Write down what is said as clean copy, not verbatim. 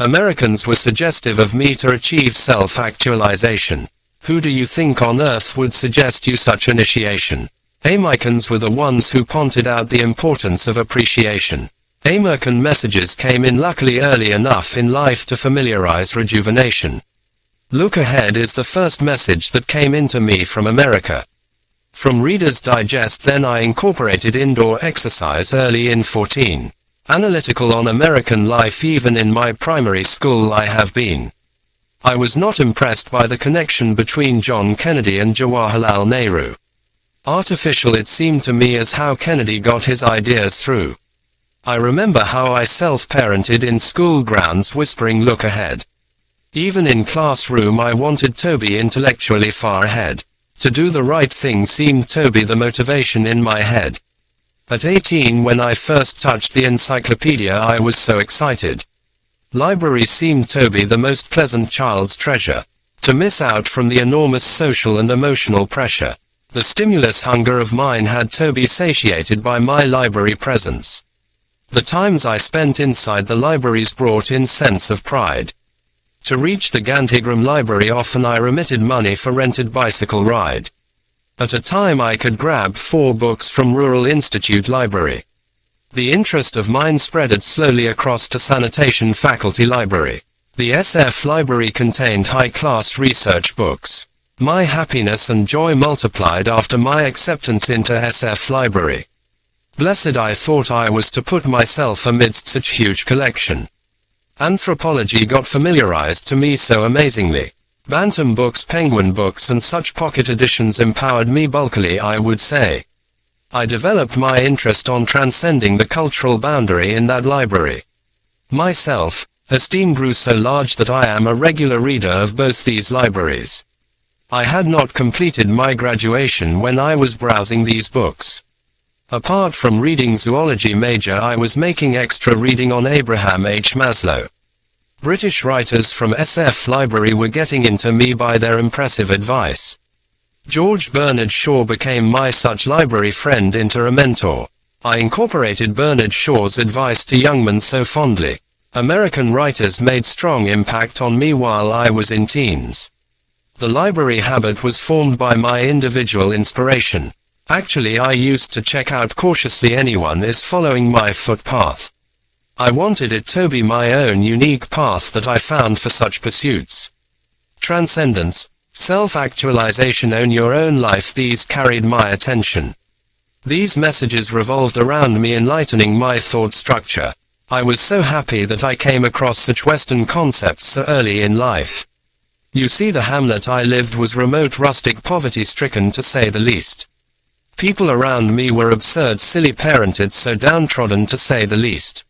Americans were suggestive of me to achieve self-actualization. Who do you think on earth would suggest you such initiation? Americans were the ones who pointed out the importance of appreciation. American messages came in luckily early enough in life to familiarize rejuvenation. Look ahead is the first message that came into me from America. From Reader's Digest then I incorporated indoor exercise early in 14. Analytical on American life even in my primary school I have been. I was not impressed by the connection between John Kennedy and Jawaharlal Nehru. Artificial it seemed to me as how Kennedy got his ideas through. I remember how I self-parented in school grounds whispering look ahead. Even in classroom I wanted to be intellectually far ahead. To do the right thing seemed to be the motivation in my head. At 18 when I first touched the encyclopedia I was so excited. Library seemed to be the most pleasant child's treasure. To miss out from the enormous social and emotional pressure. The stimulus hunger of mine had to be satiated by my library presence. The times I spent inside the libraries brought in sense of pride. To reach the Gandhigram library often I remitted money for rented bicycle ride. At a time I could grab 4 books from Rural Institute Library. The interest of mine spreaded slowly across to Sanitation Faculty Library. The SF Library contained high-class research books. My happiness and joy multiplied after my acceptance into SF Library. Blessed I thought I was to put myself amidst such huge collection. Anthropology got familiarized to me so amazingly. Bantam books, Penguin books and such pocket editions empowered me bulkily I would say. I developed my interest on transcending the cultural boundary in that library. My self-esteem grew so large that I am a regular reader of both these libraries. I had not completed my graduation when I was browsing these books. Apart from reading zoology major I was making extra reading on Abraham H. Maslow. British writers from SF Library were getting into me by their impressive advice. George Bernard Shaw became my such library friend into a mentor. I incorporated Bernard Shaw's advice to young men so fondly. American writers made strong impact on me while I was in teens. The library habit was formed by my individual inspiration. Actually I used to check out cautiously anyone is following my footpath. I wanted it to be my own unique path that I found for such pursuits. Transcendence, self-actualization, own your own life, these carried my attention. These messages revolved around me enlightening my thought structure. I was so happy that I came across such Western concepts so early in life. You see, the hamlet I lived was remote, rustic, poverty-stricken to say the least. People around me were absurd, silly, parented, so downtrodden to say the least.